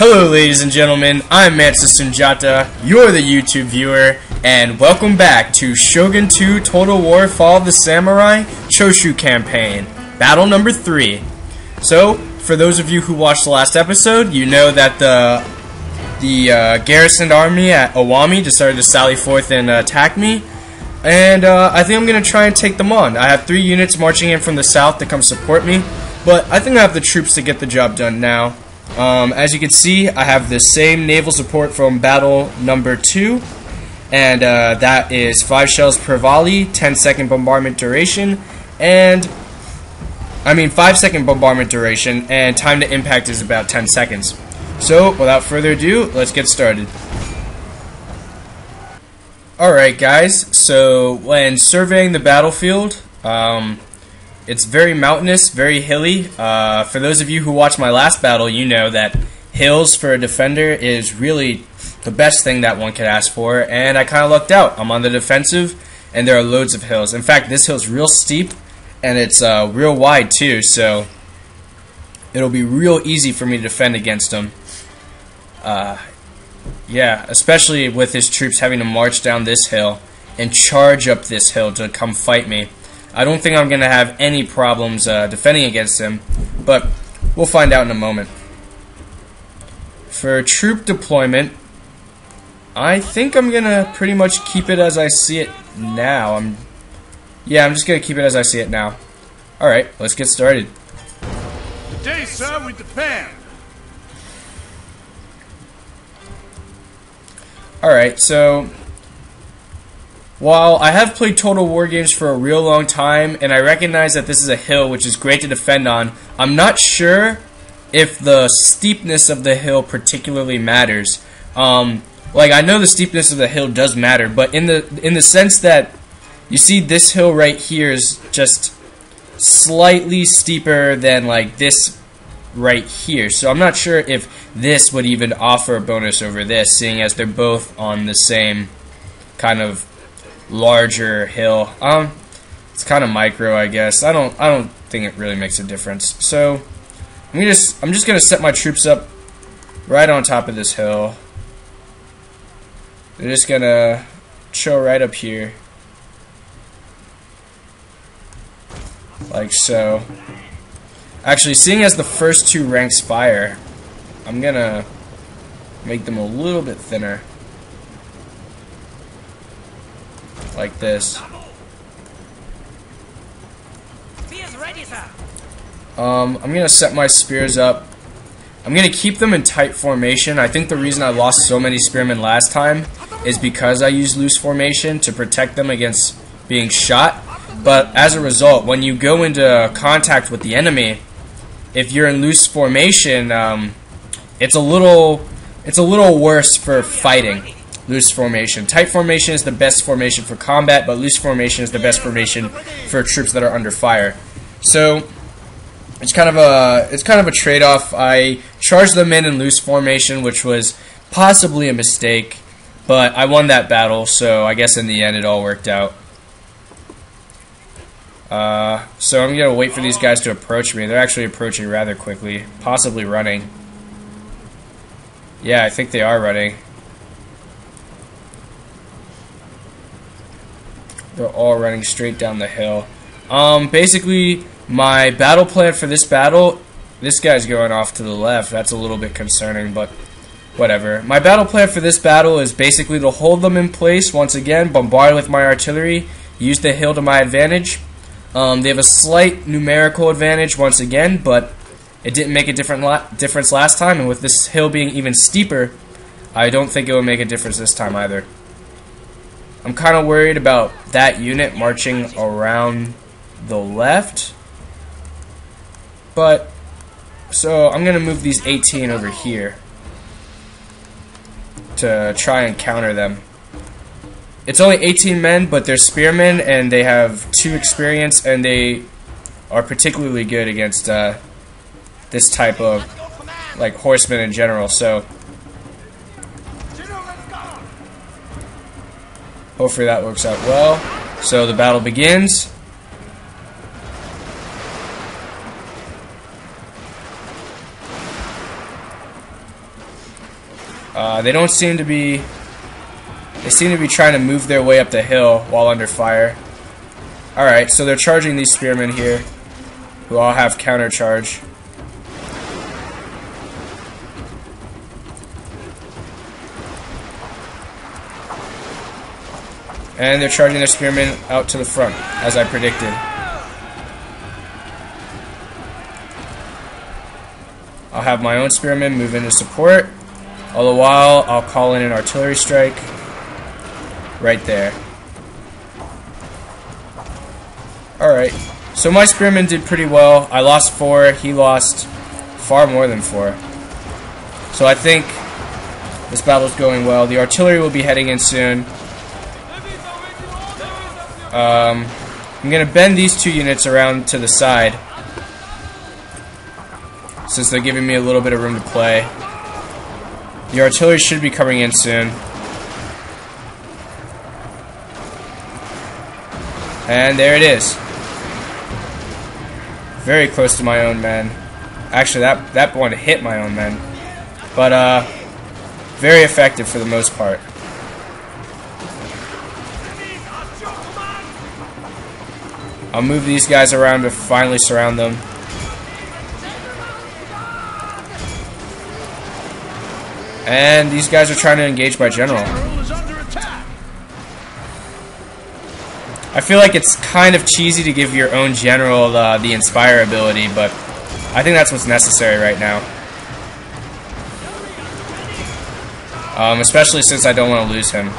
Hello ladies and gentlemen, I'm Mansa Sundiata, you're the YouTube viewer, and welcome back to Shogun 2 Total War Fall of the Samurai Choshu campaign, battle number 3. So, for those of you who watched the last episode, you know that the garrisoned army at Owami decided to sally forth and attack me, and I think I'm going to try and take them on. I have 3 units marching in from the south to come support me, but I think I have the troops to get the job done now. As you can see, I have the same naval support from battle number 2, and that is 5 shells per volley, 10-second bombardment duration, and 5-second bombardment duration, and time to impact is about 10 seconds. So, without further ado, let's get started. Alright guys, so when surveying the battlefield, it's very mountainous, very hilly. For those of you who watched my last battle, you know that hills for a defender is really the best thing that one could ask for, and I kind of lucked out. I'm on the defensive, and there are loads of hills. In fact, this hill's real steep, and it's real wide too, so it'll be real easy for me to defend against them. Yeah, especially with his troops having to march down this hill and charge up this hill to come fight me. I don't think I'm going to have any problems defending against him, but we'll find out in a moment. For troop deployment, I think I'm going to pretty much keep it as I see it now. I'm just going to keep it as I see it now. Alright, let's get started. Today, sir, we depend. Alright, so while I have played Total War games for a real long time, and I recognize that this is a hill which is great to defend on, I'm not sure if the steepness of the hill particularly matters. I know the steepness of the hill does matter, but in the sense that you see this hill right here is just slightly steeper than like this right here. So I'm not sure if this would even offer a bonus over this, seeing as they're both on the same kind of larger hill. It's kind of micro, I guess. I don't think it really makes a difference. So I'm just gonna set my troops up right on top of this hill. They're just gonna chill right up here, like so. Actually, seeing as the first 2 ranks fire, I'm gonna make them a little bit thinner. Like this. I'm gonna set my spears up. I'm gonna keep them in tight formation. I think the reason I lost so many spearmen last time is because I used loose formation to protect them against being shot. But as a result, when you go into contact with the enemy, if you're in loose formation, it's a little worse for fighting. Loose formation. Tight formation is the best formation for combat, but loose formation is the best formation for troops that are under fire. So it's kind of a trade-off. I charged them in loose formation, which was possibly a mistake, but I won that battle, so I guess in the end it all worked out. So I'm gonna wait for these guys to approach me. They're actually approaching rather quickly, possibly running. Yeah, I think they are running. They're all running straight down the hill. Basically, my battle plan for this battle, this guy's going off to the left. That's a little bit concerning, but whatever. My battle plan for this battle is basically to hold them in place once again, bombard with my artillery, use the hill to my advantage. They have a slight numerical advantage once again, but it didn't make a difference last time, and with this hill being even steeper, I don't think it will make a difference this time either. I'm kind of worried about that unit marching around the left, but so I'm going to move these 18 over here to try and counter them. It's only 18 men, but they're spearmen, and they have 2 experience, and they are particularly good against this type of like horsemen in general. So hopefully that works out well. So the battle begins. They don't seem to be... They seem to be trying to move their way up the hill while under fire. Alright, so they're charging these spearmen here, who all have counter charge. And they're charging their spearmen out to the front, as I predicted. I'll have my own spearmen move into support. All the while, I'll call in an artillery strike right there. Alright, so my spearmen did pretty well. I lost 4, he lost far more than 4. So I think this battle's going well. The artillery will be heading in soon. I'm going to bend these 2 units around to the side, since they're giving me a little bit of room to play. The artillery should be coming in soon. And there it is. Very close to my own men. Actually, that one hit my own men. But, very effective for the most part. I'll move these guys around to finally surround them. And these guys are trying to engage my general. I feel like it's kind of cheesy to give your own general the Inspire ability, but I think that's what's necessary right now. Especially since I don't want to lose him.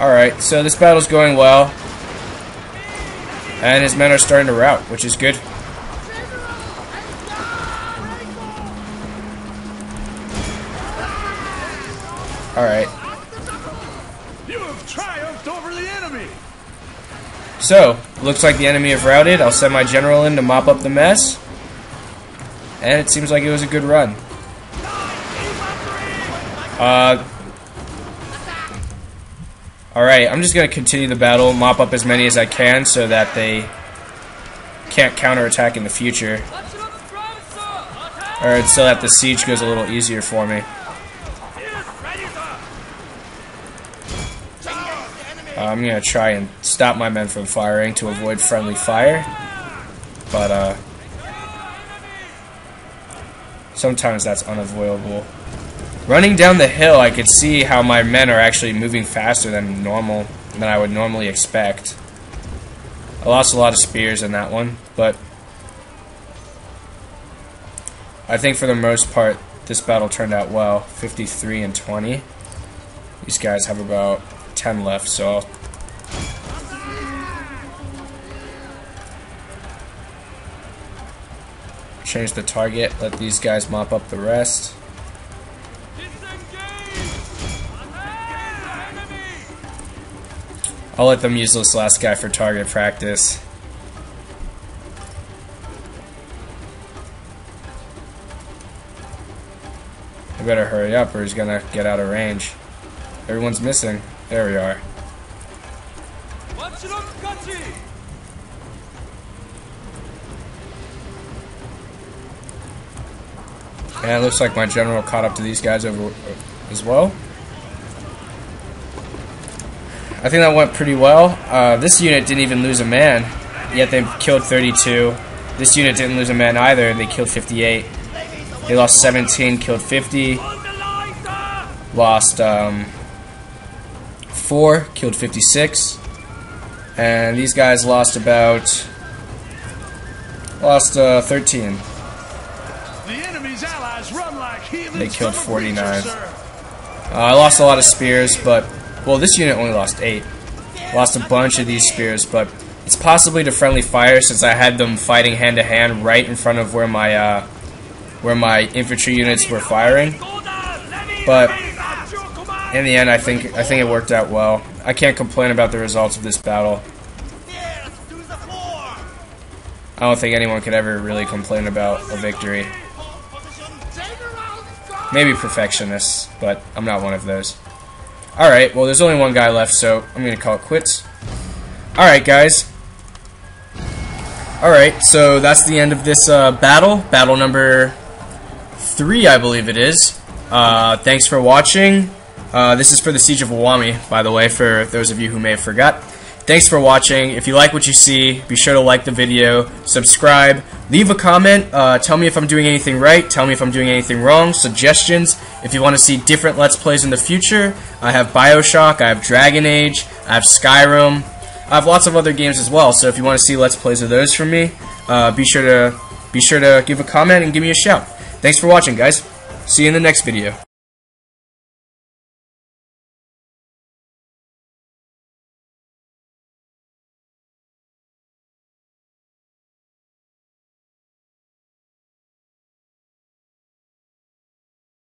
Alright, so this battle's going well. And his men are starting to rout, which is good. Alright. You have triumphed over the enemy. So, looks like the enemy have routed. I'll send my general in to mop up the mess. And it seems like it was a good run. Alright, I'm just going to continue the battle, mop up as many as I can so that they can't counterattack in the future. Or so that the siege goes a little easier for me. I'm going to try and stop my men from firing to avoid friendly fire. But, sometimes that's unavoidable. Running down the hill, I could see how my men are actually moving faster than normal, than I would normally expect. I lost a lot of spears in that one, but I think for the most part, this battle turned out well. 53 and 20. These guys have about 10 left, so I'll change the target, let these guys mop up the rest. I'll let them use this last guy for target practice. I better hurry up or he's gonna get out of range. Everyone's missing. There we are. And it looks like my general caught up to these guys over as well. I think that went pretty well. This unit didn't even lose a man, yet they killed 32. This unit didn't lose a man either, they killed 58. They lost 17, killed 50. Lost 4, killed 56. And these guys lost about... 13. They killed 49. I lost a lot of spears, but... Well, this unit only lost 8. Lost a bunch of these spears, but it's possibly to friendly fire since I had them fighting hand to hand right in front of where my infantry units were firing. But in the end, I think it worked out well. I can't complain about the results of this battle. I don't think anyone could ever really complain about a victory. Maybe perfectionists, but I'm not one of those. Alright, well there's only one guy left, so I'm going to call it quits. Alright guys, Alright, so that's the end of this battle number 3, I believe it is. Thanks for watching. This is for the Siege of Iwami, by the way, for those of you who may have forgot. Thanks for watching. If you like what you see, be sure to like the video, subscribe, leave a comment, tell me if I'm doing anything right, tell me if I'm doing anything wrong, suggestions. If you want to see different Let's Plays in the future, I have Bioshock, I have Dragon Age, I have Skyrim, I have lots of other games as well, so if you want to see Let's Plays of those from me, be sure to give a comment and give me a shout. Thanks for watching, guys. See you in the next video.